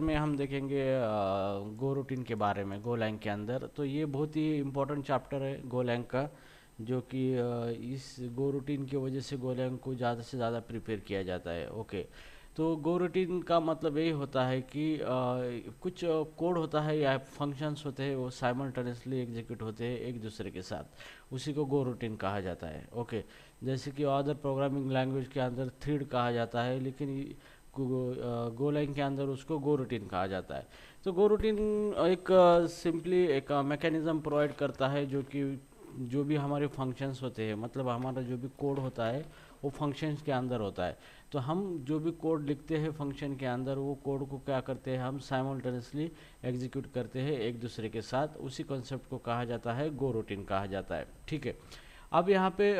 में हम देखेंगे गो रूटीन के बारे में गोलैंग के अंदर। तो ये बहुत ही इम्पोर्टेंट चैप्टर है गोलैंग का, जो कि इस गो रूटीन की वजह से गोलैंग को ज़्यादा से ज़्यादा प्रिपेयर किया जाता है। ओके, तो गो रूटीन का मतलब यही होता है कि कुछ कोड होता है या फंक्शंस होते हैं, वो साइमल्टेनियसली एग्जीक्यूट होते हैं एक दूसरे के साथ, उसी को गो रूटीन कहा जाता है। ओके, जैसे कि अदर प्रोग्रामिंग लैंग्वेज के अंदर थ्रेड कहा जाता है, लेकिन गोलैंग के अंदर उसको गो रूटीन कहा जाता है। तो गो रूटीन एक सिंपली एक मैकेनिज्म प्रोवाइड करता है, जो कि जो भी हमारे फंक्शंस होते हैं, मतलब हमारा जो भी कोड होता है वो फंक्शंस के अंदर होता है। तो हम जो भी कोड लिखते हैं फंक्शन के अंदर, वो कोड को क्या करते हैं, हम साइमल्टेनियसली एग्जीक्यूट करते हैं एक दूसरे के साथ। उसी कॉन्सेप्ट को कहा जाता है गो रूटीन कहा जाता है। ठीक है, अब यहाँ पे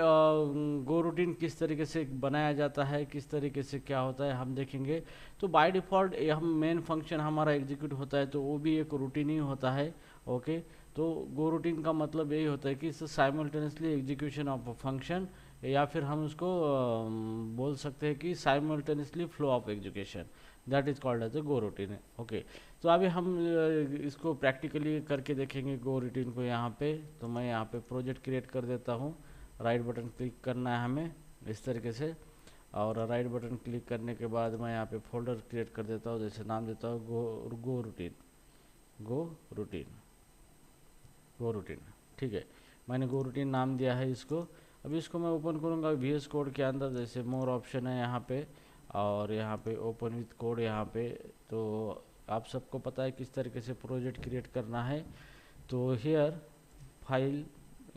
गो रूटीन किस तरीके से बनाया जाता है, किस तरीके से क्या होता है हम देखेंगे। तो बाय डिफ़ॉल्ट हम मेन फंक्शन हमारा एग्जीक्यूट होता है, तो वो भी एक रूटीन ही होता है। ओके, तो गो रूटीन का मतलब यही होता है कि simultaneously execution of a function, या फिर हम उसको बोल सकते हैं कि simultaneously flow of execution, that is called as a go routine. Okay, तो अभी हम इसको प्रैक्टिकली करके देखेंगे गो रूटीन को यहाँ पे। तो मैं यहाँ पे प्रोजेक्ट क्रिएट कर देता हूँ, राइट बटन क्लिक करना है हमें इस तरीके से, और राइट बटन क्लिक करने के बाद मैं यहाँ पे फोल्डर क्रिएट कर देता हूँ, जैसे नाम देता हूँ गो रूटीन, गो रूटीन, गो रूटीन। ठीक है, मैंने गो रूटीन नाम दिया है इसको। अभी इसको मैं ओपन करूँगा VS कोड के अंदर, जैसे मोर ऑप्शन है यहाँ पे, और यहाँ पे ओपन विथ कोड यहाँ पे। तो आप सबको पता है किस तरीके से प्रोजेक्ट क्रिएट करना है। तो हियर फाइल,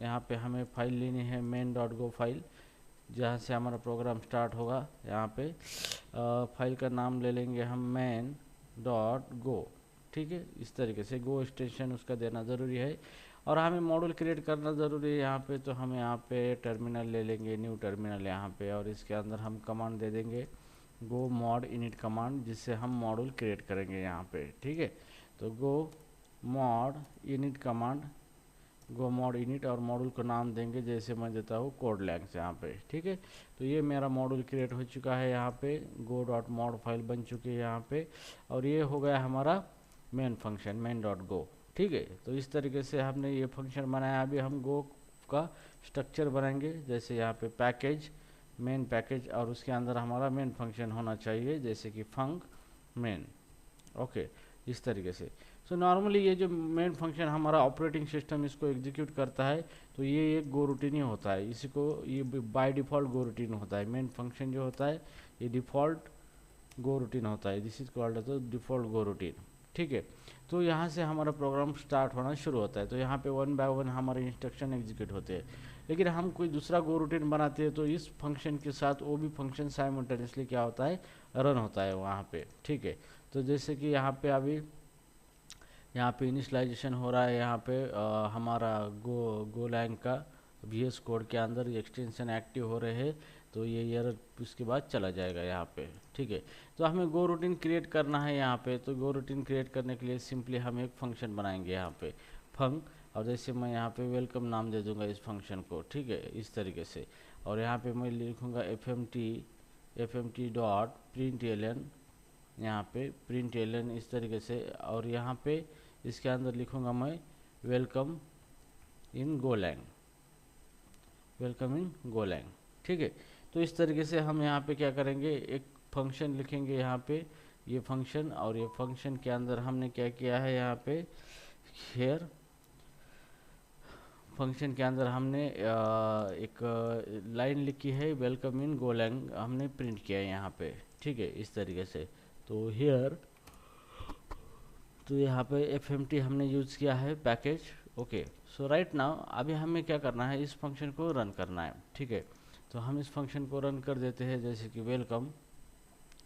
यहाँ पे हमें फाइल लेनी है main.go फाइल, जहाँ से हमारा प्रोग्राम स्टार्ट होगा। यहाँ पे फाइल का नाम ले लेंगे हम main.go। ठीक है, इस तरीके से गो एक्सटेंशन उसका देना ज़रूरी है, और हमें मॉड्यूल क्रिएट करना ज़रूरी है यहाँ पे। तो हम यहाँ पे टर्मिनल ले लेंगे, न्यू टर्मिनल यहाँ पे, और इसके अंदर हम कमांड दे देंगे गो मॉड इनिट कमांड, जिससे हम मॉड्यूल क्रिएट करेंगे यहाँ पे। ठीक है, तो गो मॉड इनिट कमांड, गो मॉड इनिट, और मॉड्यूल को नाम देंगे, जैसे मैं देता हूँ कोड लैंग्स यहाँ पे। ठीक है, तो ये मेरा मॉड्यूल क्रिएट हो चुका है यहाँ पे, गो डॉट मॉड फाइल बन चुकी है यहाँ पे, और ये हो गया हमारा मेन फंक्शन main.go। ठीक है, तो इस तरीके से हमने ये फंक्शन बनाया। अभी हम गो का स्ट्रक्चर बनाएंगे, जैसे यहाँ पे पैकेज, मेन पैकेज, और उसके अंदर हमारा मेन फंक्शन होना चाहिए, जैसे कि फंक मेन। ओके, इस तरीके से। सो नॉर्मली ये जो मेन फंक्शन हमारा ऑपरेटिंग सिस्टम इसको एग्जीक्यूट करता है, तो ये एक गो रूटीन ही होता है। इसी को ये बाय डिफ़ॉल्ट गो रूटीन होता है। मेन फंक्शन जो होता है ये डिफ़ॉल्ट गो रूटीन होता है, this is called as default go routine. ठीक है, तो यहाँ से हमारा प्रोग्राम स्टार्ट होना शुरू होता है। तो यहाँ पे वन बाय वन हमारे इंस्ट्रक्शन एग्जीक्यूट होते हैं। लेकिन हम कोई दूसरा गो रूटीन बनाते हैं, तो इस फंक्शन के साथ वो भी फंक्शन साइमल्टेनियसली क्या होता है, रन होता है वहाँ पे। ठीक है, तो जैसे कि यहाँ पे अभी यहाँ पे इनिशलाइजेशन हो रहा है, यहाँ पे हमारा गोलैंग का VS कोड के अंदर एक्सटेंशन एक्टिव हो रहे हैं, तो ये एरर उसके बाद चला जाएगा यहाँ पे। ठीक है, तो हमें गो रूटीन क्रिएट करना है यहाँ पे। तो गो रूटीन क्रिएट करने के लिए सिंपली हम एक फंक्शन बनाएंगे यहाँ पे फंक, और जैसे मैं यहाँ पे वेलकम नाम दे दूंगा इस फंक्शन को। ठीक है, इस तरीके से, और यहाँ पे मैं लिखूँगा fmt डॉट println, यहाँ पे println इस तरीके से, और यहाँ पे इसके अंदर लिखूँगा मैं welcome in Golang, welcome in Golang. ठीक है, तो इस तरीके से हम यहाँ पे क्या करेंगे, एक फंक्शन लिखेंगे यहाँ पे, ये फंक्शन, और ये फंक्शन के अंदर हमने क्या किया है यहाँ पे, हेयर फंक्शन के अंदर हमने एक लाइन लिखी है वेलकम इन गोलैंग, हमने प्रिंट किया है यहाँ पे। ठीक है, इस तरीके से। तो हेयर, तो यहाँ पे fmt हमने यूज़ किया है पैकेज। ओके, सो राइट नाउ अभी हमें क्या करना है, इस फंक्शन को रन करना है। ठीक है, तो हम इस फंक्शन को रन कर देते हैं, जैसे कि वेलकम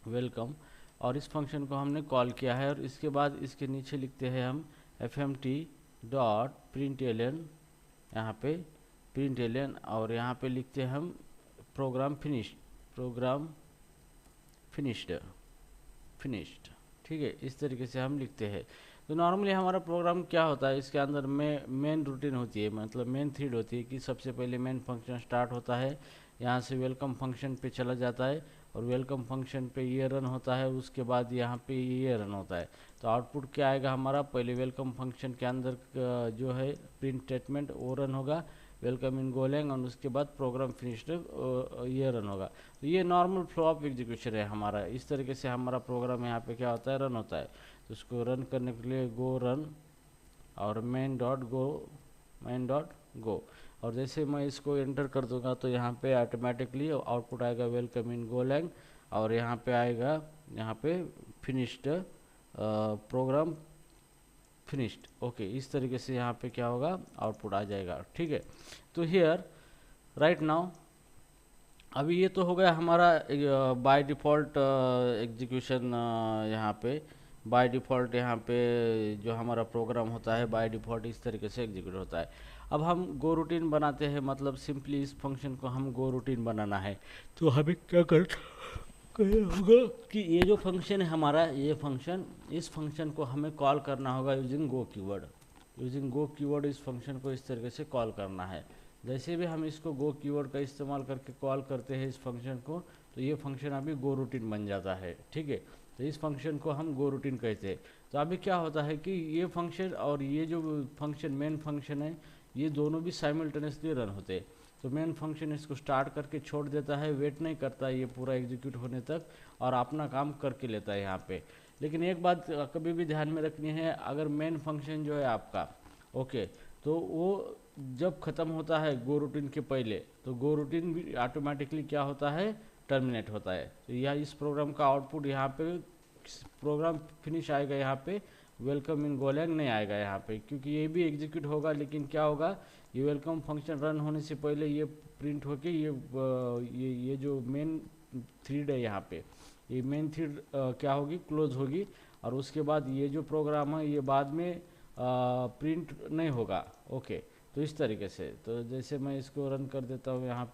वेलकम, और इस फंक्शन को हमने कॉल किया है, और इसके बाद इसके नीचे लिखते हैं हम fmt डॉट println, यहाँ पे println, और यहाँ पे लिखते हैं हम प्रोग्राम फिनिश्ड। ठीक है, इस तरीके से हम लिखते हैं। तो नॉर्मली हमारा प्रोग्राम क्या होता है, इसके अंदर में मेन रूटीन होती है, मतलब मेन थ्रेड होती है, कि सबसे पहले मेन फंक्शन स्टार्ट होता है, यहाँ से वेलकम फंक्शन पे चला जाता है, और वेलकम फंक्शन पे ये रन होता है, उसके बाद यहाँ पे ये रन होता है। तो आउटपुट क्या आएगा हमारा, पहले वेलकम फंक्शन के अंदर जो है प्रिंट स्टेटमेंट वो रन होगा, वेलकम इन गोलैंग, और उसके बाद प्रोग्राम फिनिश्ड ये रन होगा। तो ये नॉर्मल फ्लो ऑफ एग्जीक्यूशन है हमारा। इस तरीके से हमारा प्रोग्राम यहाँ पे क्या होता है, रन होता है। तो उसको रन करने के लिए गो रन और main डॉट गो, और जैसे मैं इसको एंटर कर दूंगा तो यहाँ पे ऑटोमेटिकली आउटपुट आएगा वेलकम इन गोलैंग, और यहाँ पे आएगा, यहाँ पे फिनिश्ड प्रोग्राम फिनिश्ड। ओके, इस तरीके से यहाँ पे क्या होगा, आउटपुट आ जाएगा। ठीक है, तो हियर राइट नाउ अभी ये तो हो गया हमारा बाय डिफ़ॉल्ट एग्जीक्यूशन। यहाँ पे बाय डिफ़ॉल्ट यहाँ पे जो हमारा प्रोग्राम होता है बाय डिफ़ॉल्ट इस तरीके से एग्जीक्यूट होता है। अब हम गो रूटीन बनाते हैं, मतलब सिंपली इस फंक्शन को हम गो रूटीन बनाना है। तो हमें क्या करना होगा कि ये जो फंक्शन है हमारा, ये फंक्शन, इस फंक्शन को हमें कॉल करना होगा यूजिंग गो कीवर्ड। यूजिंग गो कीवर्ड इस फंक्शन को इस तरीके से कॉल करना है। जैसे भी हम इसको गो कीवर्ड का इस्तेमाल करके कॉल करते हैं इस फंक्शन को, तो ये फंक्शन अभी गो रूटीन बन जाता है। ठीक है, तो इस फंक्शन को हम गो रूटीन कहते हैं। तो अभी क्या होता है कि ये फंक्शन और ये जो फंक्शन मेन फंक्शन है, ये दोनों भी साइमल्टेनियसली रन होते हैं। तो मेन फंक्शन इसको स्टार्ट करके छोड़ देता है, वेट नहीं करता ये पूरा एग्जीक्यूट होने तक, और अपना काम करके लेता है यहाँ पे। लेकिन एक बात कभी भी ध्यान में रखनी है, अगर मेन फंक्शन जो है आपका, ओके, तो वो जब ख़त्म होता है गो रूटीन के पहले, तो गो रूटीन भी ऑटोमेटिकली क्या होता है, टर्मिनेट होता है। तो यह इस प्रोग्राम का आउटपुट यहाँ पे प्रोग्राम फिनिश आएगा, यहाँ पे वेलकम इन गोलैंग नहीं आएगा यहाँ पे, क्योंकि ये भी एग्जीक्यूट होगा, लेकिन क्या होगा, ये वेलकम फंक्शन रन होने से पहले ये प्रिंट होके ये जो मेन थ्रेड है यहाँ पे, ये मेन थ्रेड क्या होगी, क्लोज होगी, और उसके बाद ये जो प्रोग्राम है ये बाद में प्रिंट नहीं होगा। ओके, तो इस तरीके से, तो जैसे मैं इसको रन कर देता हूँ यहाँ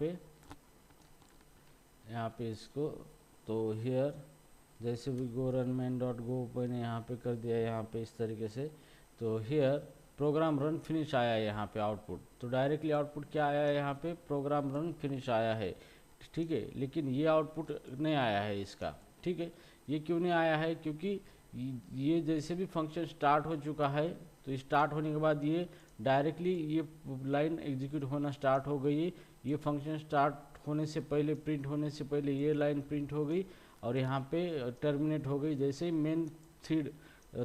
पे इसको, तो हियर जैसे भी गो रन मैन डॉट गो मैंने यहाँ पे कर दिया यहाँ पे इस तरीके से, तो हियर प्रोग्राम रन फिनिश आया है यहाँ पे आउटपुट। तो डायरेक्टली आउटपुट क्या आया है यहाँ पे, प्रोग्राम रन फिनिश आया है। ठीक है, लेकिन ये आउटपुट नहीं आया है इसका। ठीक है, ये क्यों नहीं आया है, क्योंकि ये जैसे भी फंक्शन स्टार्ट हो चुका है, तो स्टार्ट होने के बाद ये डायरेक्टली ये लाइन एग्जीक्यूट होना स्टार्ट हो गई है। ये फंक्शन स्टार्ट होने से पहले, प्रिंट होने से पहले ये लाइन प्रिंट हो गई, और यहाँ पे टर्मिनेट हो गई। जैसे ही मेन थ्रेड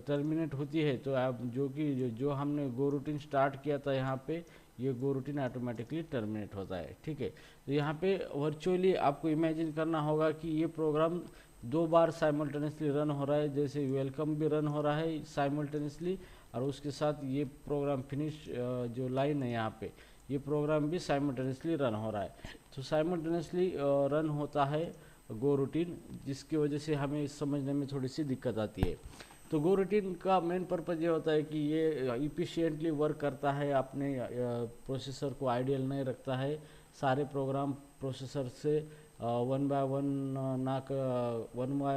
टर्मिनेट होती है, तो आप जो हमने गो रूटीन स्टार्ट किया था यहाँ पे, ये गो रूटीन ऑटोमेटिकली टर्मिनेट होता है। ठीक है, तो यहाँ पे वर्चुअली आपको इमेजिन करना होगा कि ये प्रोग्राम दो बार साइमल्टेनियसली रन हो रहा है। जैसे वेलकम भी रन हो रहा है साइमल्टेनियसली, और उसके साथ ये प्रोग्राम फिनिश जो लाइन है यहाँ पे, ये प्रोग्राम भी साइमल्टेनियसली रन हो रहा है। तो साइमल्टेनियसली रन होता है गो रूटीन, जिसकी वजह से हमें समझने में थोड़ी सी दिक्कत आती है। तो गो रूटीन का मेन पर्पज़ ये होता है कि ये इफिशिएंटली वर्क करता है, अपने प्रोसेसर को आइडियल नहीं रखता है। सारे प्रोग्राम प्रोसेसर से वन बाय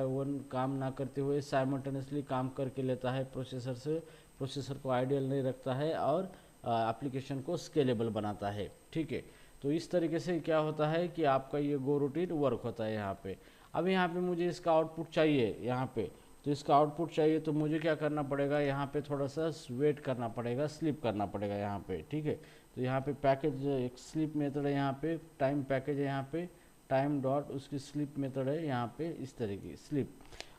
वन काम ना करते हुए साइमल्टेनियसली काम करके लेता है प्रोसेसर से, प्रोसेसर को आइडियल नहीं रखता है, और एप्लीकेशन को स्केलेबल बनाता है। ठीक है, तो इस तरीके से क्या होता है कि आपका ये गो रूटीन वर्क होता है यहाँ पे। अब यहाँ पे मुझे इसका आउटपुट चाहिए यहाँ पे, तो इसका आउटपुट चाहिए तो मुझे क्या करना पड़ेगा, यहाँ पे थोड़ा सा वेट करना पड़ेगा, स्लीप करना पड़ेगा यहाँ पे। ठीक है, तो यहाँ पे पैकेज एक स्लीप मेथड है, यहाँ पे टाइम पैकेज है, यहाँ पे टाइम डॉट उसकी स्लीप मेथड है यहाँ पे इस तरीके स्लीप,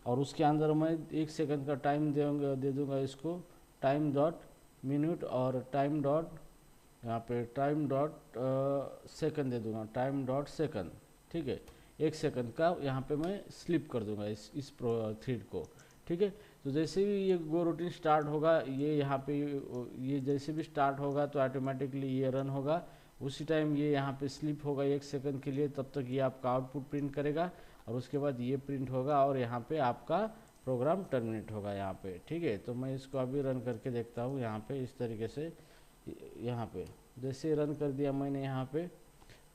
और उसके अंदर मैं 1 सेकंड का टाइम दे दूँगा इसको, टाइम डॉट मिनट, और टाइम डॉट यहाँ पे टाइम डॉट सेकंड दे दूंगा, टाइम डॉट सेकंड। ठीक है, 1 सेकंड का यहाँ पे मैं स्लिप कर दूंगा इस थ्रेड को। ठीक है, तो जैसे भी ये गो रूटीन स्टार्ट होगा, ये यहाँ पे ये जैसे भी स्टार्ट होगा तो ऑटोमेटिकली ये रन होगा। उसी टाइम ये यहाँ पे स्लिप होगा 1 सेकंड के लिए, तब तक ये आपका आउटपुट प्रिंट करेगा, और उसके बाद ये प्रिंट होगा, और यहाँ पे आपका प्रोग्राम टर्मिनेट होगा यहाँ पे। ठीक है, तो मैं इसको अभी रन करके देखता हूँ यहाँ पे इस तरीके से। यहाँ पे जैसे रन कर दिया मैंने यहाँ पे,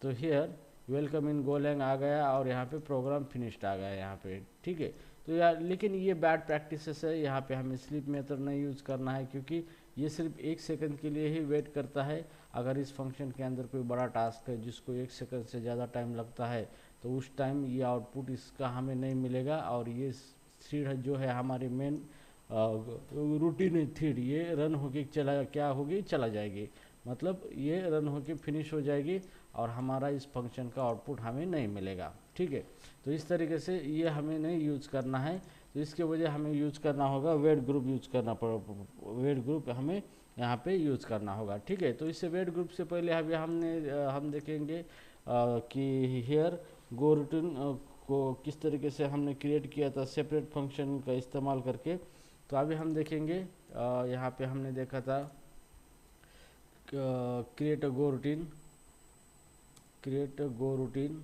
तो हियर वेलकम इन गोलैंग आ गया, और यहाँ पे प्रोग्राम फिनिश्ड आ गया यहाँ पे। ठीक है, तो यार लेकिन ये बैड प्रैक्टिसेस है, यहाँ पे हमें स्लीप मेथड नहीं यूज़ करना है, क्योंकि ये सिर्फ 1 सेकंड के लिए ही वेट करता है। अगर इस फंक्शन के अंदर कोई बड़ा टास्क है जिसको 1 सेकंड से ज़्यादा टाइम लगता है, तो उस टाइम ये आउटपुट इसका हमें नहीं मिलेगा, और ये थ्रेड जो है हमारी मेन रूटीन थ्रेड, ये रन होके चला क्या होगी, चला जाएगी, मतलब ये रन होके फिनिश हो जाएगी और हमारा इस फंक्शन का आउटपुट हमें नहीं मिलेगा। ठीक है, तो इस तरीके से ये हमें नहीं यूज़ करना है। तो इसके वजह हमें यूज़ करना होगा वेट ग्रुप, यूज़ करना वेट ग्रुप हमें यहाँ पे यूज़ करना होगा। ठीक है, तो इससे वेट ग्रुप से पहले अभी हम देखेंगे कि हेयर गो रूटीन को किस तरीके से हमने क्रिएट किया था सेपरेट फंक्शन का इस्तेमाल करके। तो अभी हम देखेंगे यहाँ पे हमने देखा था create a go routine, create a go routine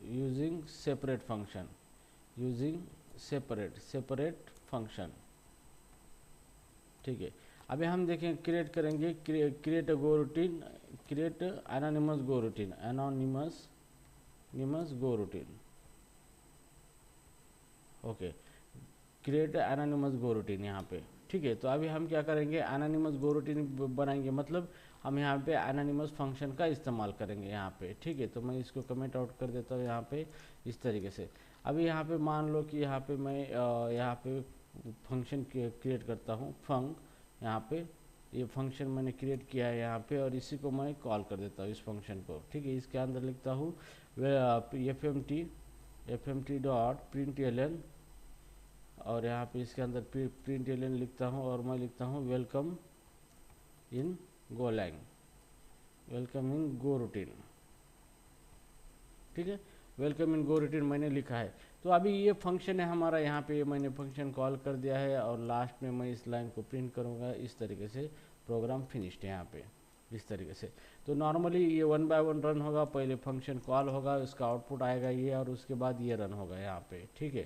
using separate function, using separate function. ठीक है, अभी हम देखें क्रिएट करेंगे create a go routine, create anonymous go routine, anonymous go routine. Okay, create anonymous go routine यहाँ पे। ठीक है, तो अभी हम क्या करेंगे, एनोनिमस गो रूटीन बनाएंगे, मतलब हम यहाँ पे एनोनिमस फंक्शन का इस्तेमाल करेंगे यहाँ पे। ठीक है, तो मैं इसको कमेंट आउट कर देता हूँ यहाँ पे इस तरीके से। अभी यहाँ पे मान लो कि यहाँ पे मैं यहाँ पे फंक्शन क्रिएट करता हूँ, यहाँ पे ये फंक्शन मैंने क्रिएट किया है यहाँ पे, और इसी को मैं कॉल कर देता हूँ इस फंक्शन को। ठीक है, इसके अंदर लिखता हूँ fmt डॉट println, और यहाँ पे इसके अंदर println लिखता हूँ, और मैं लिखता हूँ welcome in Golang, welcome in go routine. ठीक है, वेलकम इन गो रूटीन मैंने लिखा है। तो अभी ये फंक्शन है हमारा, यहाँ पे मैंने फंक्शन कॉल कर दिया है, और लास्ट में मैं इस लाइन को प्रिंट करूँगा इस तरीके से। प्रोग्राम फिनिश्ड है यहाँ पे इस तरीके से। तो नॉर्मली ये 1 बाय 1 रन होगा, पहले फंक्शन कॉल होगा, उसका आउटपुट आएगा ये, और उसके बाद ये रन होगा यहाँ पे। ठीक है,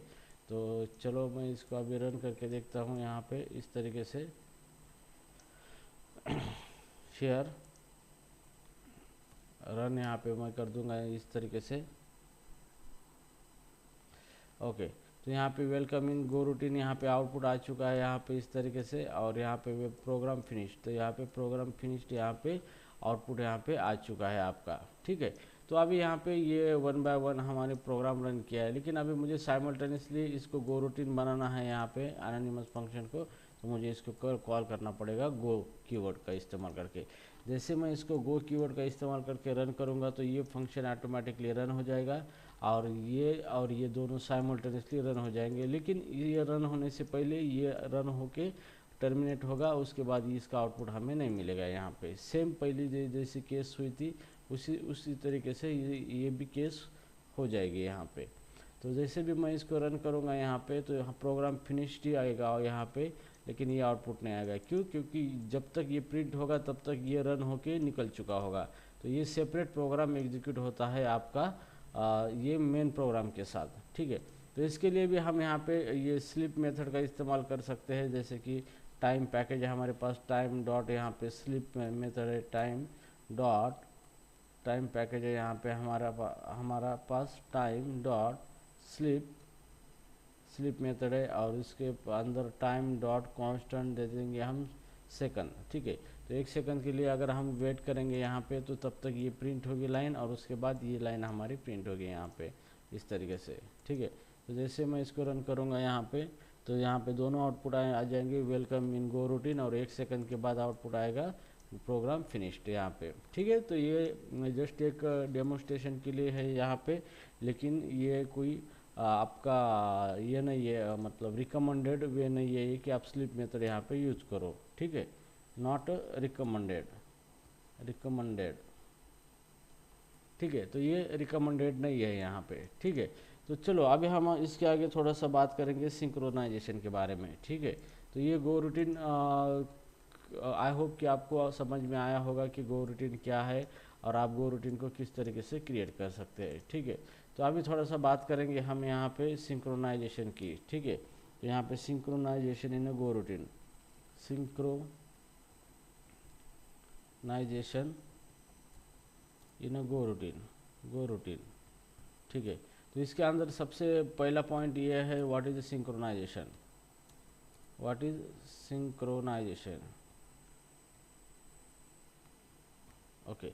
तो चलो मैं इसको अभी रन करके देखता हूँ यहाँ पे इस तरीके से। शेयर रन यहाँ पे मैं कर दूंगा इस तरीके से। ओके, तो यहाँ पे वेलकम इन गो रूटीन यहाँ पे आउटपुट आ चुका है यहाँ पे इस तरीके से, और यहाँ पे वे प्रोग्राम फिनिश, तो यहाँ पे प्रोग्राम फिनिश्ड यहाँ पे आउटपुट यहाँ पे आ चुका है आपका। ठीक है, तो अभी यहाँ पे ये 1 बाय 1 हमारे प्रोग्राम रन किया है, लेकिन अभी मुझे साइमल्टेनियसली इसको गो रूटीन बनाना है यहाँ पे एनोनिमस फंक्शन को। तो मुझे इसको कॉल करना पड़ेगा गो कीवर्ड का इस्तेमाल करके। जैसे मैं इसको गो कीवर्ड का इस्तेमाल करके रन करूँगा तो ये फंक्शन ऑटोमेटिकली रन हो जाएगा, और ये दोनों साइमल्टेनियसली रन हो जाएंगे। लेकिन ये रन होने से पहले ये रन होके टर्मिनेट होगा, उसके बाद इसका आउटपुट हमें नहीं मिलेगा यहाँ पे। सेम पहली जैसी केस हुई थी उसी तरीके से ये भी केस हो जाएगी यहाँ पे। तो जैसे भी मैं इसको रन करूँगा यहाँ पे, तो यहाँ प्रोग्राम फिनिश्ड ही आएगा और यहाँ पे, लेकिन ये आउटपुट नहीं आएगा। क्यों? क्योंकि जब तक ये प्रिंट होगा तब तक ये रन होके निकल चुका होगा। तो ये सेपरेट प्रोग्राम एग्जीक्यूट होता है आपका ये मेन प्रोग्राम के साथ। ठीक है, तो इसके लिए भी हम यहाँ पे ये स्लिप मेथड का इस्तेमाल कर सकते हैं। जैसे कि टाइम पैकेज है हमारे पास, टाइम डॉट यहाँ पे स्लिप मेथड है, टाइम पैकेज है यहाँ पे हमारा पास टाइम डॉट स्लिप मेथड है, और इसके अंदर टाइम डॉट कांस्टेंट दे देंगे हम सेकंड। ठीक है, तो 1 सेकंड के लिए अगर हम वेट करेंगे यहाँ पे, तो तब तक ये प्रिंट होगी लाइन, और उसके बाद ये लाइन हमारी प्रिंट होगी यहाँ पे इस तरीके से। ठीक है, तो जैसे मैं इसको रन करूँगा यहाँ पे, तो यहाँ पे दोनों आउटपुट आ जाएंगे, वेलकम इन गो रूटीन, और 1 सेकंड के बाद आउटपुट आएगा प्रोग्राम फिनिश्ड यहाँ पे। ठीक है, तो ये जस्ट एक डेमोस्ट्रेशन के लिए है यहाँ पे, लेकिन ये कोई आपका ये नहीं है, मतलब रिकमेंडेड वे नहीं है कि आप स्लिप मेथड यहाँ पे यूज करो। ठीक है, नॉट रिकमेंडेड। ठीक है, तो ये रिकमेंडेड नहीं है यहाँ पे। ठीक है, तो चलो अभी हम इसके आगे थोड़ा सा बात करेंगे सिंक्रोनाइजेशन के बारे में। ठीक है, तो ये गो रूटीन आई होप कि आपको समझ में आया होगा कि गो रूटीन क्या है, और आप गो रूटीन को किस तरीके से क्रिएट कर सकते हैं। ठीक है, तो अभी थोड़ा सा बात करेंगे हम यहाँ पे सिंक्रोनाइजेशन की। ठीक है, तो यहाँ पे सिंक्रोनाइजेशन इन गो रूटीन, सिंक्रोनाइजेशन इन गो रूटीन। ठीक है, तो इसके अंदर सबसे पहला पॉइंट ये है, व्हाट इज सिंक्रोनाइजेशन। ओके,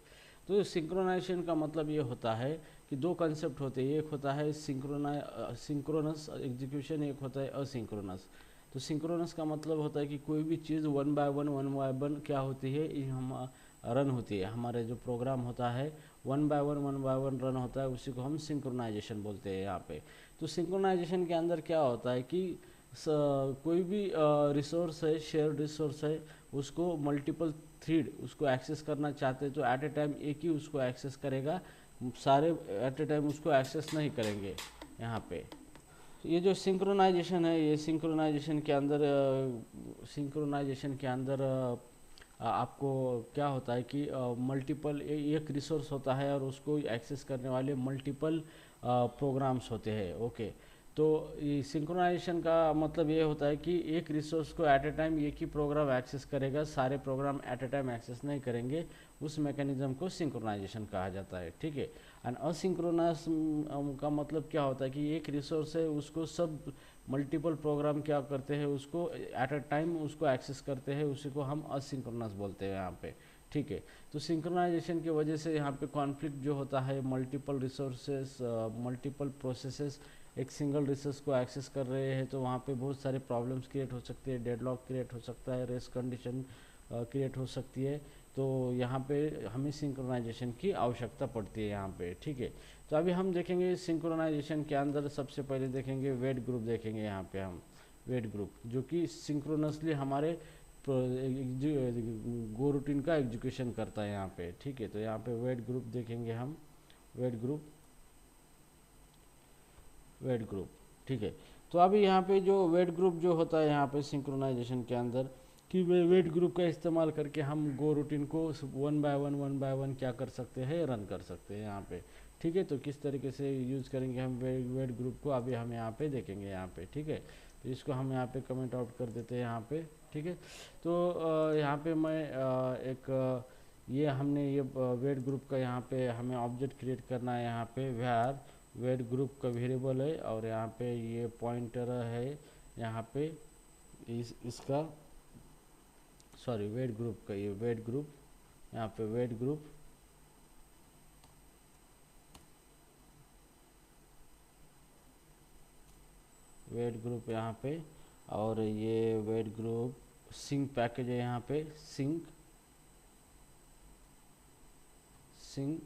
तो सिंक्रोनाइजेशन का मतलब ये होता है कि दो कंसेप्ट होते हैं, एक होता है सिंक्रोनस एग्जीक्यूशन, एक होता है असिंक्रोनस। तो सिंक्रोनस का मतलब होता है कि कोई भी चीज़ वन बाय वन क्या होती है, ये हम रन होती है, हमारे जो प्रोग्राम होता है वन बाय वन रन होता है, उसी को हम सिंक्रोनाइजेशन बोलते हैं यहाँ पे। तो सिंक्रोनाइजेशन के अंदर क्या होता है कि कोई भी रिसोर्स है, शेयर्ड रिसोर्स है, उसको मल्टीपल थ्रेड उसको एक्सेस करना चाहते हैं तो एट ए टाइम एक ही उसको एक्सेस करेगा, सारे एट ए टाइम उसको एक्सेस नहीं करेंगे यहाँ पे। ये जो सिंक्रोनाइजेशन है, ये सिंक्रोनाइजेशन के अंदर आपको क्या होता है कि मल्टीपल एक रिसोर्स होता है और उसको एक्सेस करने वाले मल्टीपल प्रोग्राम्स होते हैं। ओके, तो ये सिंक्रोनाइजेशन का मतलब ये होता है कि एक रिसोर्स को एट ए टाइम एक ही प्रोग्राम एक्सेस करेगा, सारे program at a time access नहीं करेंगे, उस मैकेनिज्म को सिंक्रोनाइजेशन कहा जाता है। ठीक है। एंड असिंक्रोनस का मतलब क्या होता है कि एक रिसोर्स है, उसको सब मल्टीपल प्रोग्राम क्या करते हैं, उसको एट अ टाइम उसको एक्सेस करते हैं, उसी को हम असिंक्रोनस बोलते हैं यहाँ पे। ठीक है। तो सिंक्रोनाइजेशन की वजह से यहाँ पे कॉन्फ्लिक्ट जो होता है, मल्टीपल रिसोर्सेस मल्टीपल प्रोसेसेस एक सिंगल रिसोर्स को एक्सेस कर रहे हैं, तो वहाँ पे बहुत सारे प्रॉब्लम्स क्रिएट हो सकते हैं, डेडलॉक क्रिएट हो सकता है, रेस कंडीशन क्रिएट हो सकती है। तो यहाँ पे हमें सिंक्रोनाइजेशन की आवश्यकता पड़ती है यहाँ पे। ठीक है। तो अभी हम देखेंगे सिंक्रोनाइजेशन के अंदर सबसे पहले देखेंगे वेट ग्रुप, देखेंगे यहाँ पे हम वेट ग्रुप, जो कि सिंक्रोनसली हमारे गो रूटीन का एग्जीक्यूशन करता है यहाँ पे। ठीक है। तो यहाँ पे वेट ग्रुप देखेंगे हम, वेट ग्रुप। ठीक है। तो अभी यहाँ पे जो वेट ग्रुप जो होता है यहाँ पे सिंक्रोनाइजेशन के अंदर, कि वेट ग्रुप का इस्तेमाल करके हम गो रूटीन को वन बाय वन क्या कर सकते हैं, रन कर सकते हैं यहाँ पे। ठीक है। तो किस तरीके से यूज़ करेंगे हम वेट ग्रुप को, अभी हम यहाँ पे देखेंगे यहाँ पे। ठीक है। तो इसको हम यहाँ पे कमेंट आउट कर देते हैं यहाँ पे। ठीक है। तो यहाँ पे मैं ये हमने ये वेट ग्रुप का यहाँ पे हमें ऑब्जेक्ट क्रिएट करना है यहाँ पे, वेयर वेट ग्रुप का वेरिएबल है, और यहाँ पे ये पॉइंटर है यहाँ पे इसका, सॉरी वेट ग्रुप का, ये वेट ग्रुप यहाँ पे वेट ग्रुप यहाँ पे, और ये वेट ग्रुप सिंक पैकेज है यहाँ पे, सिंक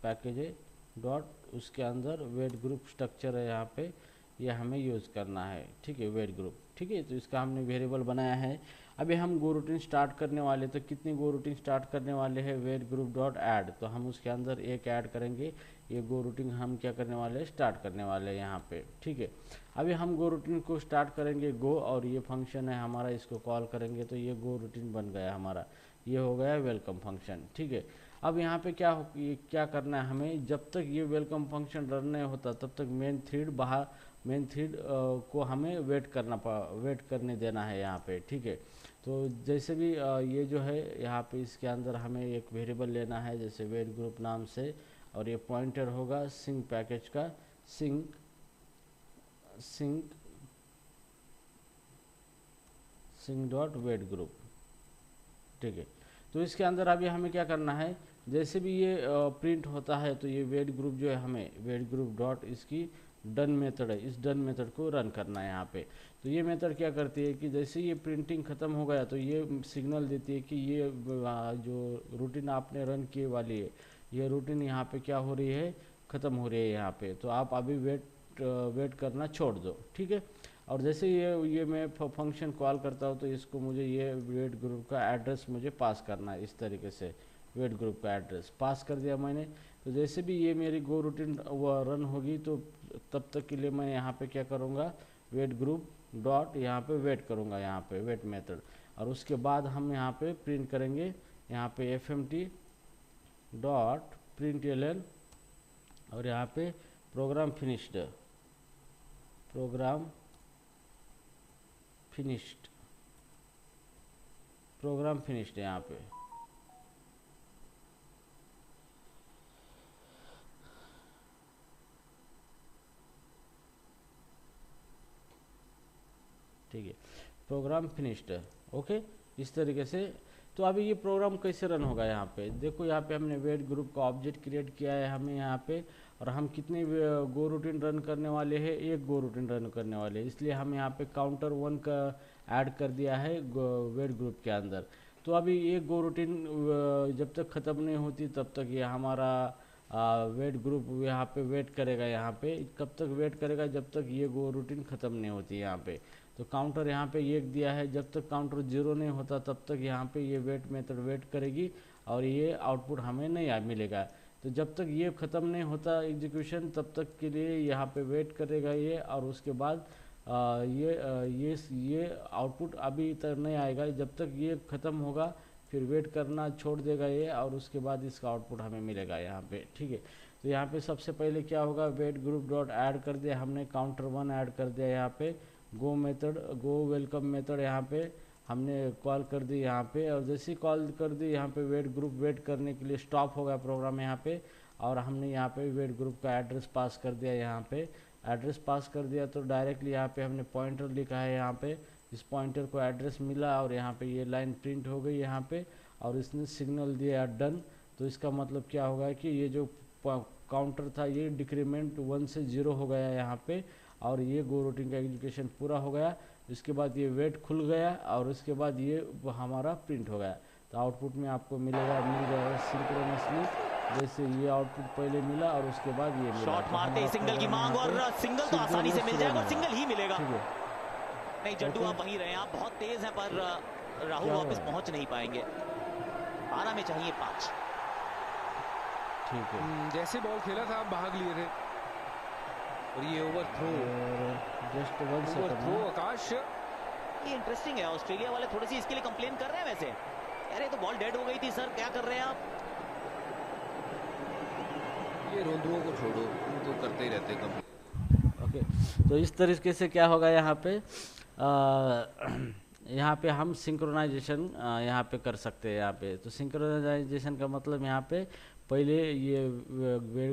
पैकेज है डॉट, उसके अंदर वेट ग्रुप स्ट्रक्चर है यहाँ पे, ये हमें यूज़ करना है। ठीक है, वेट ग्रुप। ठीक है। तो इसका हमने वेरिएबल बनाया है। अभी हम गो रूटीन स्टार्ट करने वाले, तो कितनी गो रूटीन स्टार्ट करने वाले हैं, वेट ग्रुप डॉट ऐड, तो हम उसके अंदर एक ऐड करेंगे। ये गो रूटीन हम क्या करने वाले हैं, स्टार्ट करने वाले हैं यहाँ पे। ठीक है। अभी हम गो रूटीन को स्टार्ट करेंगे गो, और ये फंक्शन है हमारा, इसको कॉल करेंगे, तो ये गो रूटीन बन गया हमारा, ये हो गया वेलकम फंक्शन। ठीक है। अब यहाँ पे क्या करना है हमें, जब तक ये वेलकम फंक्शन रन नहीं होता तब तक मेन थ्रेड को हमें वेट करने देना है यहाँ पे। ठीक है। तो जैसे भी ये जो है यहाँ पे इसके अंदर हमें एक वेरिएबल लेना है, जैसे वेट ग्रुप नाम से, और ये पॉइंटर होगा सिंक पैकेज का, सिंक डॉट वेट ग्रुप। ठीक है। तो इसके अंदर अभी हमें क्या करना है, जैसे भी ये प्रिंट होता है, तो ये वेट ग्रुप जो है, हमें वेट ग्रुप डॉट इसकी डन मेथड है, इस डन मेथड को रन करना है यहाँ पे। तो ये मेथड क्या करती है कि जैसे ये प्रिंटिंग ख़त्म हो गया, तो ये सिग्नल देती है कि ये जो रूटीन आपने रन की वाली है, ये रूटीन यहाँ पे क्या हो रही है, ख़त्म हो रही है यहाँ पे, तो आप अभी वेट करना छोड़ दो। ठीक है। और जैसे ये मैं फंक्शन कॉल करता हूँ, तो इसको मुझे ये वेट ग्रुप का एड्रेस मुझे पास करना है, इस तरीके से वेट ग्रुप का एड्रेस पास कर दिया मैंने। तो जैसे भी ये मेरी गो रूटीन रन होगी, तो तब तक के लिए मैं यहाँ पे क्या करूँगा, वेट ग्रुप डॉट यहाँ पे वेट करूँगा, यहाँ पे वेट मेथड, और उसके बाद हम यहाँ पे प्रिंट करेंगे, यहाँ पे fmt डॉट println, और यहाँ पे प्रोग्राम फिनिश्ड यहाँ पे। ठीक है, प्रोग्राम फिनिश्ड। ओके, इस तरीके से तो अभी ये प्रोग्राम कैसे रन होगा यहाँ पे देखो, यहाँ पे हमने वेट ग्रुप का ऑब्जेक्ट क्रिएट किया है हमें यहाँ पे, और हम कितने गो रूटीन रन करने वाले हैं, एक गो रूटीन रन करने वाले हैं, इसलिए हम यहाँ पे काउंटर 1 का ऐड कर दिया है वेट ग्रुप के अंदर। तो अभी एक गो रूटीन जब तक ख़त्म नहीं होती तब तक ये हमारा वेट ग्रुप यहाँ पे वेट करेगा, यहाँ पे कब तक वेट करेगा, जब तक ये गो रूटीन ख़त्म नहीं होती यहाँ पे। तो काउंटर यहाँ पे एक दिया है, जब तक काउंटर 0 नहीं होता तब तक यहाँ पे ये वेट मेथड वेट करेगी और ये आउटपुट हमें नहीं मिलेगा। तो जब तक ये ख़त्म नहीं होता एग्जीक्यूशन तब तक के लिए यहाँ पे वेट करेगा ये, और उसके बाद ये आउटपुट अभी तक नहीं आएगा, जब तक ये ख़त्म होगा फिर वेट करना छोड़ देगा ये, और उसके बाद इसका आउटपुट हमें मिलेगा यहाँ पे, ठीक है। तो यहाँ पे सबसे पहले क्या होगा, वेट ग्रुप डॉट ऐड कर दिया हमने, काउंटर 1 ऐड कर दिया यहाँ पे, गो मेथड गो वेलकम मेथड यहाँ पे हमने कॉल कर दी यहाँ पे, और जैसे ही कॉल कर दी यहाँ पे वेट ग्रुप वेट करने के लिए स्टॉप हो गया प्रोग्राम यहाँ पे, और हमने यहाँ पे वेट ग्रुप का एड्रेस पास कर दिया, यहाँ पे एड्रेस पास कर दिया तो डायरेक्टली यहाँ पे हमने पॉइंटर लिखा है यहाँ पे, इस पॉइंटर को एड्रेस मिला और यहाँ पे ये लाइन प्रिंट हो गई यहाँ पे, और इसने सिग्नल दिया डन। तो इसका मतलब क्या होगा कि ये जो काउंटर था ये डिक्रीमेंट 1 से 0 हो गया यहाँ पे, और ये गो रूटीन का एग्जीक्यूशन पूरा हो गया। इसके बाद ये वेट खुल गया और उसके बाद ये हमारा प्रिंट हो गया। तो आउटपुट में आपको मिल जाएगा सिंक्रोनसली, जैसे ये आउटपुट पहले मिला और उसके बाद ये मिला। शॉट मारते ही सिंगल की मांग, और सिंगल तो आसानी से मिल जाएगा और सिंगल ही मिलेगा। नहीं जड्डू आप वहीं रहे, आप बहुत तेज हैं पर राहुल वापस पहुंच नहीं पाएंगे। 12 में चाहिए 5। ठीक है, जैसे बॉल खेला था आप भाग लिए थे, और ये over throw, just 1 second throw Akash. ये इंटरेस्टिंग है, ऑस्ट्रेलिया वाले थोड़ी सी इसके लिए कंप्लेन कर रहे हैं वैसे, अरे तो बॉल डेड हो गई थी सर, क्या कर रहे हैं आप। ये रोंदुओं को छोड़ो, तो करते ही रहते कम। ओके, तो इस तरीके से क्या होगा यहाँ पे, यहाँ पे हम सिंक्रोनाइजेशन यहाँ पे कर सकते हैं यहाँ पे। तो सिंक्रोनाइजेशन का मतलब यहाँ पे पहले ये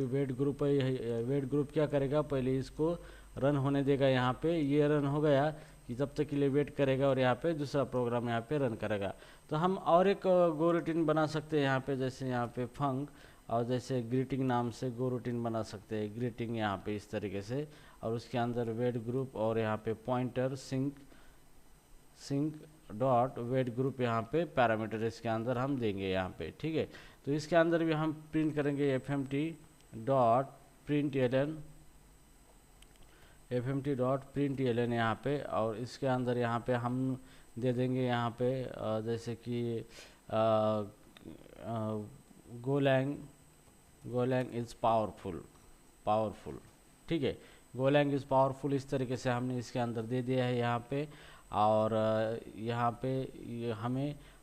वेट ग्रुप क्या करेगा, पहले इसको रन होने देगा यहाँ पे, ये रन हो गया कि तब तक के लिए वेट करेगा और यहाँ पे दूसरा प्रोग्राम यहाँ पे रन करेगा। तो हम और एक गो रूटीन बना सकते हैं यहाँ पे, जैसे यहाँ पे फंक और जैसे ग्रीटिंग नाम से गो रूटीन बना सकते हैं, ग्रीटिंग यहाँ पे इस तरीके से, और उसके अंदर वेट ग्रुप और यहाँ पे pointer sync dot wait group यहाँ पे पैरामीटर इसके अंदर हम देंगे यहाँ पे, ठीक है। तो इसके अंदर भी हम प्रिंट करेंगे fmt डॉट प्रिंट एल यहाँ पे, और इसके अंदर यहाँ पे हम दे देंगे यहाँ पे जैसे कि गोलैंग इज़ पावरफुल, ठीक है। गोलैंग इज़ पावरफुल इस तरीके से हमने इसके अंदर दे दिया है यहाँ पे। और यहाँ पे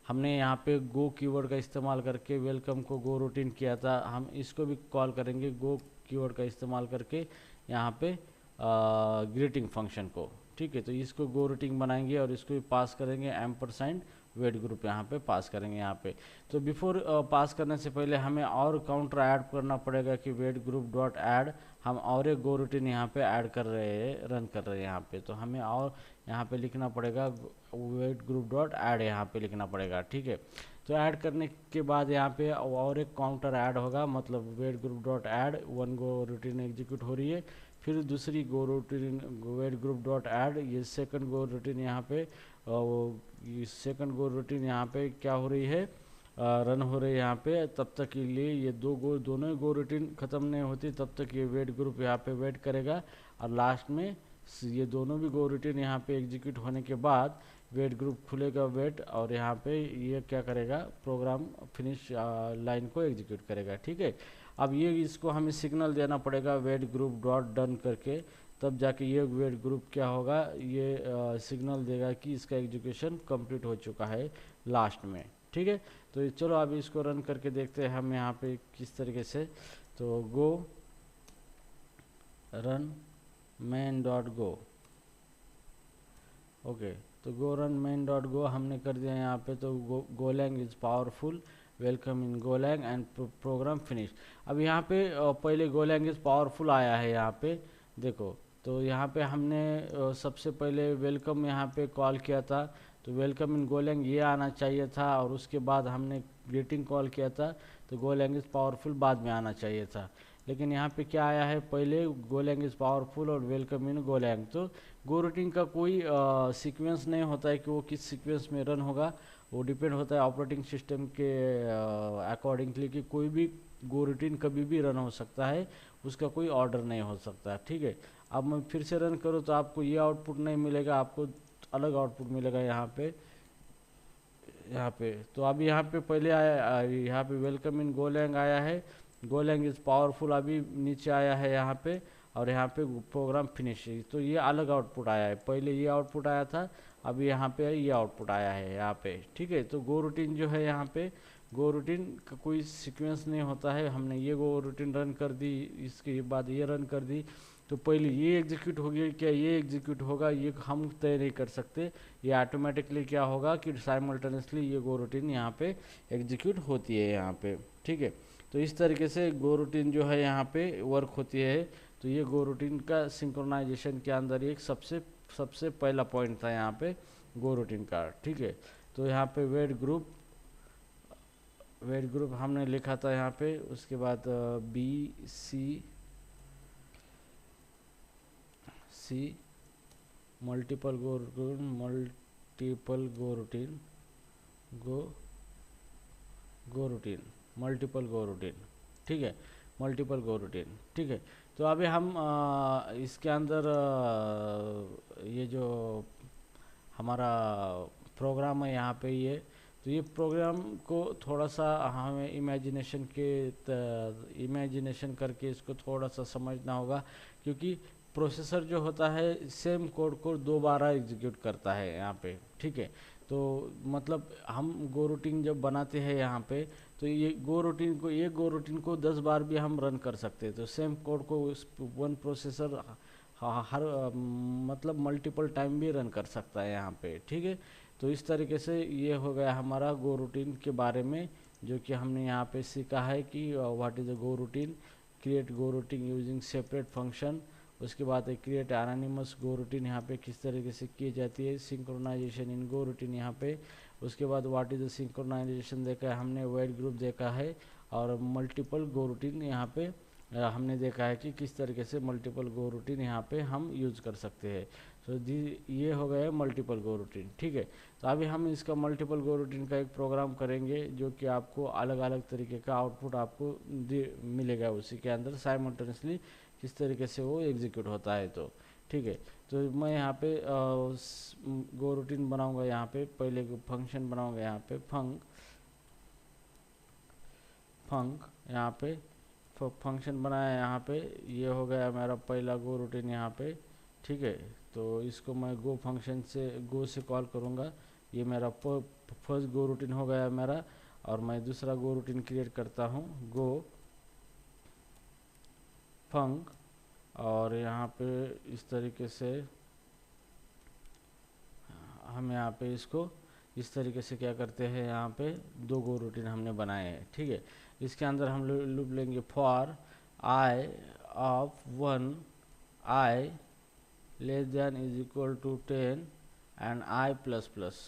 हमने यहाँ पे गो कीवर्ड का इस्तेमाल करके वेलकम को गो रूटीन किया था, हम इसको भी कॉल करेंगे गो कीवर्ड का इस्तेमाल करके यहाँ पे ग्रीटिंग फंक्शन को, ठीक है। तो इसको गो रूटीन बनाएंगे और इसको भी पास करेंगे एम्परसाइंड वेट ग्रुप यहाँ पे पास करेंगे यहाँ पे। तो बिफोर पास करने से पहले हमें और काउंटर ऐड करना पड़ेगा कि वेट ग्रुप डॉट ऐड, हम और एक गो रूटीन यहाँ पे ऐड कर रहे हैं, रन कर रहे हैं यहाँ पे। तो हमें और यहाँ पे लिखना पड़ेगा वेट ग्रुप डॉट ऐड, यहाँ पे लिखना पड़ेगा, ठीक है। तो ऐड करने के बाद यहाँ पे और एक काउंटर ऐड होगा, मतलब wait group dot add 1 go routine execute हो रही है, फिर दूसरी go routine wait group dot add, ये सेकंड गो रूटीन यहाँ पे सेकंड गो रूटीन यहाँ पे क्या हो रही है, रन हो रही है यहाँ पे। तब तक के लिए ये दोनों ही गो रूटीन ख़त्म नहीं होती तब तक ये वेट ग्रुप यहाँ पे वेट करेगा, और लास्ट में ये दोनों भी गो रूटीन यहाँ पे एग्जीक्यूट होने के बाद वेट ग्रुप खुलेगा वेट, और यहाँ पे ये क्या करेगा, प्रोग्राम फिनिश लाइन को एग्जीक्यूट करेगा, ठीक है। अब ये इसको हमें सिग्नल देना पड़ेगा वेट ग्रुप डॉट डन करके, तब जाके ये वेट ग्रुप क्या होगा, ये सिग्नल देगा कि इसका एग्जीक्यूशन कंप्लीट हो चुका है लास्ट में, ठीक है। तो चलो अभी इसको रन करके देखते हैं हम यहाँ पे किस तरीके से। तो go run main dot go, okay. तो go run main dot go हमने कर दिया यहाँ पे। तो golang is powerful, welcome in golang and program finish. अब यहाँ पे पहले गोलैंग इज़ पावरफुल आया है यहाँ पे, देखो। तो यहाँ पे हमने सबसे पहले वेलकम यहाँ पे कॉल किया था, तो वेलकम इन गोलैंग ये आना चाहिए था, और उसके बाद हमने ग्रीटिंग कॉल किया था तो गोलैंग इज़ पावरफुल बाद में आना चाहिए था। लेकिन यहाँ पे क्या आया है, पहले गोलैंग इज़ पावरफुल और वेलकम इन गोलैंग। तो गो रूटीन का कोई सीक्वेंस नहीं होता है कि वो किस सीक्वेंस में रन होगा, वो डिपेंड होता है ऑपरेटिंग सिस्टम के अकॉर्डिंगली कि कोई भी गो रूटीन कभी भी रन हो सकता है, उसका कोई ऑर्डर नहीं हो सकता। ठीक है, अब मैं फिर से रन करूँ तो आपको ये आउटपुट नहीं मिलेगा, आपको अलग आउटपुट मिलेगा यहाँ पे। तो अभी यहाँ पे पहले आया, यहाँ पे वेलकम इन गोलैंग आया है, गोलैंग इज़ पावरफुल अभी नीचे आया है यहाँ पे, और यहाँ पे प्रोग्राम फिनिश। तो ये अलग आउटपुट आया है, पहले ये आउटपुट आया था, अभी यहाँ पे ये आउटपुट आया है यहाँ पे। ठीक है, तो गो रूटीन जो है यहाँ पे, गो रूटीन का कोई सीक्वेंस नहीं होता है। हमने ये गो रूटीन रन कर दी, इसके बाद ये रन कर दी, तो पहले ये एग्जीक्यूट हो गया, क्या ये एग्जीक्यूट होगा ये हम तय नहीं कर सकते, ये ऑटोमेटिकली क्या होगा कि साइमल्टेनियसली ये गो रूटीन यहाँ पे एग्जीक्यूट होती है यहाँ पे। ठीक है, तो इस तरीके से गो रूटीन जो है यहाँ पे वर्क होती है। तो ये गो रूटीन का सिंक्रोनाइजेशन के अंदर एक सबसे पहला पॉइंट था यहाँ पे गो रूटीन का। ठीक है, तो यहाँ पे वेट ग्रुप हमने लिखा था यहाँ पे, उसके बाद सी मल्टीपल गो रूटीन मल्टीपल गो रूटीन। ठीक है, मल्टीपल गो रूटीन। ठीक है, तो अभी हम इसके अंदर ये जो हमारा प्रोग्राम है यहाँ पे ये, तो ये प्रोग्राम को थोड़ा सा हमें इमेजिनेशन करके इसको थोड़ा सा समझना होगा, क्योंकि प्रोसेसर जो होता है सेम कोड को दोबारा एग्जीक्यूट करता है यहाँ पे। ठीक है, तो मतलब हम गो रूटीन जब बनाते हैं यहाँ पे, तो ये गो रूटीन को 10 बार भी हम रन कर सकते हैं। तो सेम कोड को वन प्रोसेसर हर मतलब मल्टीपल टाइम भी रन कर सकता है यहाँ पे। ठीक है, तो इस तरीके से ये हो गया हमारा गो रूटीन के बारे में, जो कि हमने यहाँ पे सीखा है कि what is a go routine, create go routine using separate function. उसके बाद एक क्रिएट एनोनिमस गो रूटीन यहाँ पे किस तरीके से की जाती है, सिंक्रोनाइजेशन इन गो रूटीन यहाँ पे। उसके बाद व्हाट इज़ द सिंक्रोनाइजेशन देखा है हमने, वाइड ग्रुप देखा है, और मल्टीपल गो रूटीन यहाँ पे हमने देखा है कि किस तरीके से मल्टीपल गो रूटीन यहाँ पे हम यूज़ कर सकते हैं। तो ये हो गया मल्टीपल गो रूटीन। ठीक है, तो अभी हम इसका मल्टीपल गो रूटीन का एक प्रोग्राम करेंगे, जो कि आपको अलग अलग तरीके का आउटपुट आपको मिलेगा उसी के अंदर साइमल्टेनियसली किस तरीके से वो एग्जीक्यूट होता है। तो ठीक है, तो मैं यहाँ पे गो रूटीन बनाऊंगा, यहाँ पे पहले फंक्शन बनाऊंगा, यहाँ पे फंक यहाँ पे फंक्शन बनाया यहाँ पे, ये हो गया मेरा पहला गो रूटीन यहाँ पे। ठीक है, तो इसको मैं गो फंक्शन से गो से कॉल करूँगा, ये मेरा फर्स्ट गो रूटीन हो गया मेरा। और मैं दूसरा गो रूटीन क्रिएट करता हूँ, गो फंक, और यहाँ पे इस तरीके से हम यहाँ पे इसको इस तरीके से क्या करते हैं, यहाँ पे 2 गो रूटीन हमने बनाए हैं। ठीक है, इसके अंदर हम लूप लेंगे for i of 1 i less than is equal to 10 and i plus plus.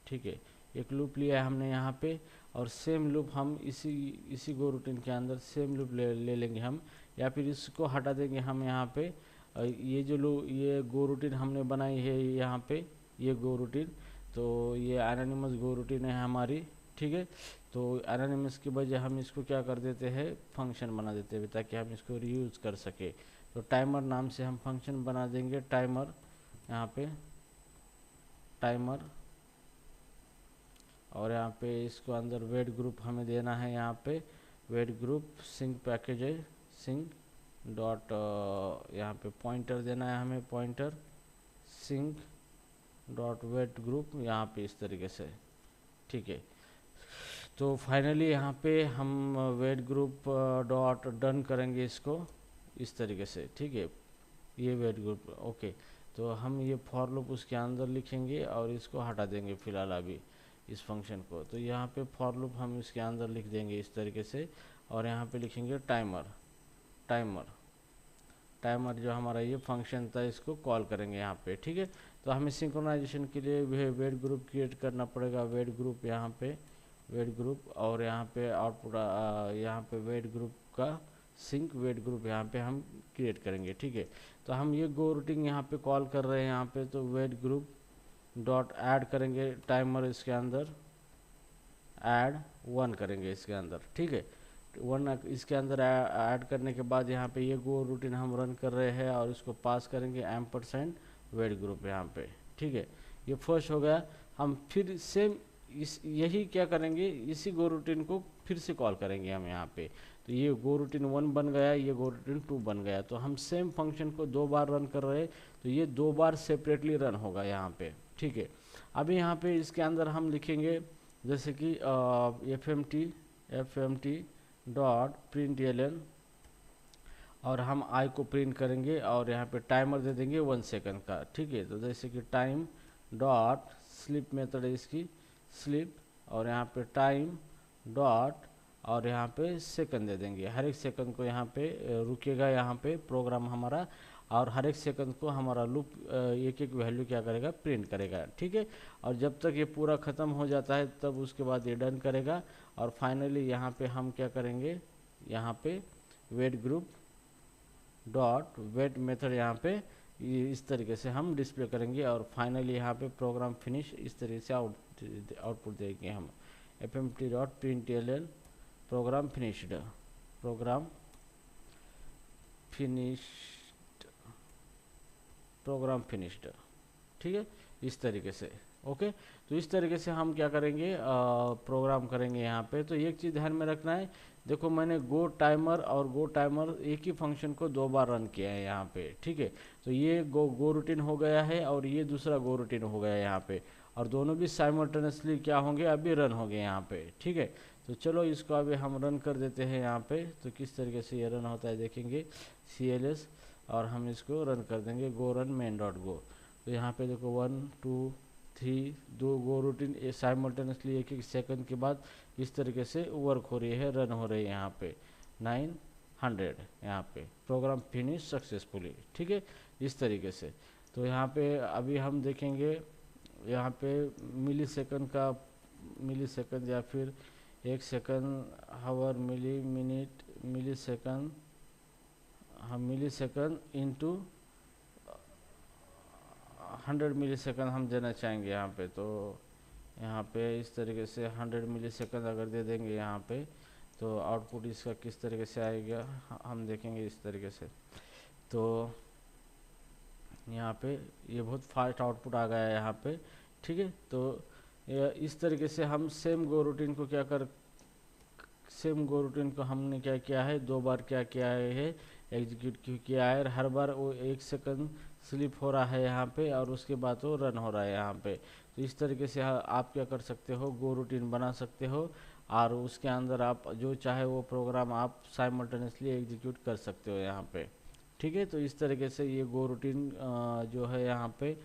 ठीक है, एक लूप लिया है हमने यहाँ पे, और सेम लूप हम इसी गो रूटीन के अंदर सेम लूप ले लेंगे हम, या फिर इसको हटा देंगे हम यहाँ पे। ये गो रूटीन हमने बनाई है यहाँ पे, ये गो रूटीन, तो ये एनोनिमस गो रूटीन है हमारी। ठीक है, तो एनोनिमस की बजाय हम इसको क्या कर देते हैं, फंक्शन बना देते हैं, ताकि हम इसको रीयूज कर सके। तो टाइमर नाम से हम फंक्शन बना देंगे, टाइमर, यहाँ पे टाइमर, और यहाँ पे इसको अंदर वेट ग्रुप हमें देना है, यहाँ पे वेट ग्रुप सिंक पैकेज है, सिंक डॉट, यहाँ पे पॉइंटर देना है हमें, pointer sync dot wait group यहाँ पे इस तरीके से। ठीक है, तो फाइनली यहाँ पे हम वेट ग्रुप डॉट डन करेंगे इसको इस तरीके से। ठीक है, ये वेट ग्रुप ओके, तो हम ये फॉर लूप उसके अंदर लिखेंगे और इसको हटा देंगे फिलहाल अभी इस फंक्शन को। तो यहाँ पे फॉर लूप हम इसके अंदर लिख देंगे इस तरीके से, और यहाँ पे लिखेंगे टाइमर टाइमर जो हमारा ये फंक्शन था इसको कॉल करेंगे यहाँ पे, ठीक है। तो हमें सिंक्रोनाइजेशन के लिए वेट ग्रुप क्रिएट करना पड़ेगा, वेट ग्रुप यहाँ पे, वेट ग्रुप, और यहाँ पे आउटपुट यहाँ पे वेट ग्रुप का सिंक वेट ग्रुप यहाँ पे हम क्रिएट करेंगे, ठीक है। तो हम ये गो रूटिंग यहाँ पे कॉल कर रहे हैं यहाँ पे, तो वेट ग्रुप डॉट ऐड करेंगे टाइमर, इसके अंदर ऐड 1 करेंगे इसके अंदर, ठीक है। 1 इसके अंदर ऐड करने के बाद यहाँ पे ये गो रूटीन हम रन कर रहे हैं और इसको पास करेंगे एम्परसेंड वेट ग्रुप यहाँ पे, ठीक है। ये फर्स्ट हो गया। हम फिर सेम यही क्या करेंगे, इसी गो रूटीन को फिर से कॉल करेंगे हम यहाँ पे। तो ये गो रूटीन 1 बन गया, ये गो रूटीन 2 बन गया। तो हम सेम फंक्शन को 2 बार रन कर रहे हैं, तो ये 2 बार सेपरेटली रन होगा यहाँ पे, ठीक है। अभी यहाँ पे इसके अंदर हम लिखेंगे जैसे कि fmt डॉट println, और हम आई को प्रिंट करेंगे और यहाँ पे टाइमर दे देंगे 1 सेकंड का, ठीक है। तो जैसे कि टाइम डॉट स्लिप मेथड है इसकी, स्लिप, और यहाँ पे टाइम डॉट, और यहाँ पे सेकंड दे देंगे। हर एक सेकंड को यहाँ पे रुकेगा यहाँ पे प्रोग्राम हमारा, और हर एक सेकंड को हमारा लूप एक एक वैल्यू क्या करेगा, प्रिंट करेगा, ठीक है। और जब तक ये पूरा ख़त्म हो जाता है तब उसके बाद ये डन करेगा। और फाइनली यहाँ पे हम क्या करेंगे, यहाँ पे wait group dot wait method यहाँ पे इस तरीके से हम डिस्प्ले करेंगे, और फाइनली यहाँ पे प्रोग्राम फिनिश इस तरीके से आउटपुट देंगे हम, fmt dot println program finished, program finished, program finished, ठीक है, इस तरीके से। ओके, तो इस तरीके से हम क्या करेंगे, प्रोग्राम करेंगे यहाँ पे। तो एक चीज़ ध्यान में रखना है, देखो मैंने गो टाइमर और गो टाइमर एक ही फंक्शन को 2 बार रन किया है यहाँ पे, ठीक है। तो ये गो रूटीन हो गया है और ये दूसरा गो रूटीन हो गया है यहाँ पे, और दोनों भी साइमल्टेनियसली क्या होंगे, अभी रन हो गए यहाँ पे, ठीक है। तो चलो इसको अभी हम रन कर देते हैं यहाँ पे। तो किस तरीके से ये रन होता है देखेंगे, CLS, और हम इसको रन कर देंगे गो रन मेन डॉट गो। तो यहाँ पे देखो 1 2 3 2 गो रूटीन साइमल्टेनियसली एक एक सेकंड के बाद इस तरीके से वर्क हो रही है, रन हो रही है यहाँ पे 900 यहाँ पे प्रोग्राम फिनिश सक्सेसफुली, ठीक है, इस तरीके से। तो यहाँ पे अभी हम देखेंगे यहाँ पे मिली सेकंड या फिर 1 सेकंड, हावर, मिनट, मिली सेकंड, हम मिली सेकंड इंटू 100 मिली सेकंड हम देना चाहेंगे यहाँ पे। तो यहाँ पे इस तरीके से 100 मिली सेकंड अगर दे देंगे यहाँ पे, तो आउटपुट इसका किस तरीके से आएगा हम देखेंगे इस तरीके से। तो यहाँ पे ये बहुत फास्ट आउटपुट आ गया है यहाँ पे, ठीक है। तो इस तरीके से हम सेम गो रूटीन को हमने क्या किया है, 2 बार क्या किया है, एग्जीक्यूट किया है। हर बार वो 1 सेकंड स्लिप हो रहा है यहाँ पे, और उसके बाद वो रन हो रहा है यहाँ पे। तो इस तरीके से आप क्या कर सकते हो, गो रूटीन बना सकते हो, और उसके अंदर आप जो चाहे वो प्रोग्राम आप साइमल्टेनियसली एग्जीक्यूट कर सकते हो यहाँ पे, ठीक है। तो इस तरीके से ये गो रूटीन जो है यहाँ पे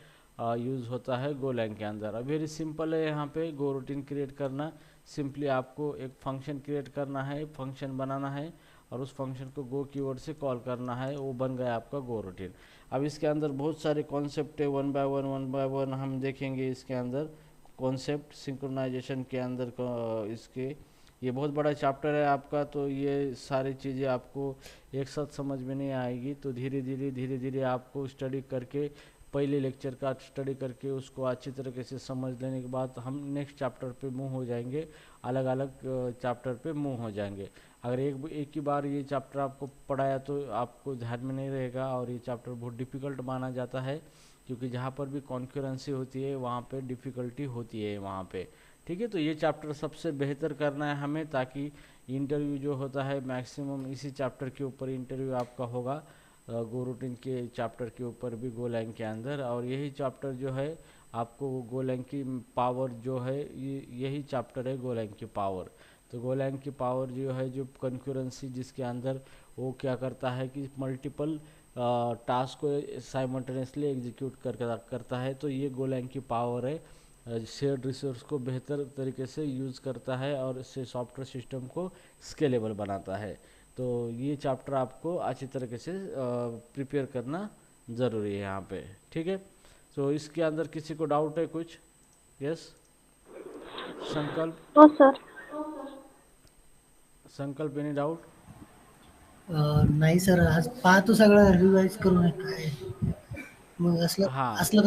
यूज़ होता है गोलैंग के अंदर। अब वेरी सिंपल है यहाँ पे गो रूटीन क्रिएट करना। सिंपली आपको एक फंक्शन क्रिएट करना है, फंक्शन बनाना है, और उस फंक्शन को गो कीवर्ड से कॉल करना है, वो बन गया आपका गो रूटीन। अब इसके अंदर बहुत सारे कॉन्सेप्ट है, वन बाय वन हम देखेंगे। इसके अंदर कॉन्सेप्ट सिंक्रोनाइजेशन के अंदर इसके ये बहुत बड़ा चैप्टर है आपका, तो ये सारी चीज़ें आपको एक साथ समझ में नहीं आएगी। तो धीरे धीरे आपको स्टडी करके, पहले लेक्चर का स्टडी करके उसको अच्छी तरीके से समझ लेने के बाद हम नेक्स्ट चैप्टर पे मूव हो जाएंगे, अलग अलग चैप्टर पे मूव हो जाएंगे। अगर एक ही बार ये चैप्टर आपको पढ़ाया तो आपको ध्यान में नहीं रहेगा, और ये चैप्टर बहुत डिफ़िकल्ट माना जाता है, क्योंकि जहाँ पर भी कॉन्करेंसी होती है वहाँ पे डिफ़िकल्टी होती है वहाँ पे, ठीक है। तो ये चैप्टर सबसे बेहतर करना है हमें, ताकि इंटरव्यू जो होता है मैक्सिमम इसी चैप्टर के ऊपर इंटरव्यू आपका होगा, गो रूटीन के चैप्टर के ऊपर भी गोलैंग के अंदर। और यही चैप्टर जो है आपको गोलैंग की पावर जो है, यही चैप्टर है गोलैंग की पावर। तो गोलैंग की पावर जो है, जो कॉन्करेंसी जिसके अंदर वो क्या करता है कि मल्टीपल टास्क को साइमल्टेनियसली एग्जीक्यूट करता है। तो ये गोलैंग की पावर है, शेयर्ड रिसोर्स को बेहतर तरीके से यूज़ करता है और इससे सॉफ्टवेयर सिस्टम को स्केलेबल बनाता है। तो ये चैप्टर आपको अच्छी तरीके से प्रिपेयर करना ज़रूरी है यहाँ पे, ठीक है। तो इसके अंदर किसी को डाउट है कुछ? यस संकल्प? हो सर। संकल्प एनी डाउट? नाही सर, आज पाहतो सगळं रिवाइज करून काय मग असलं हाँ असलं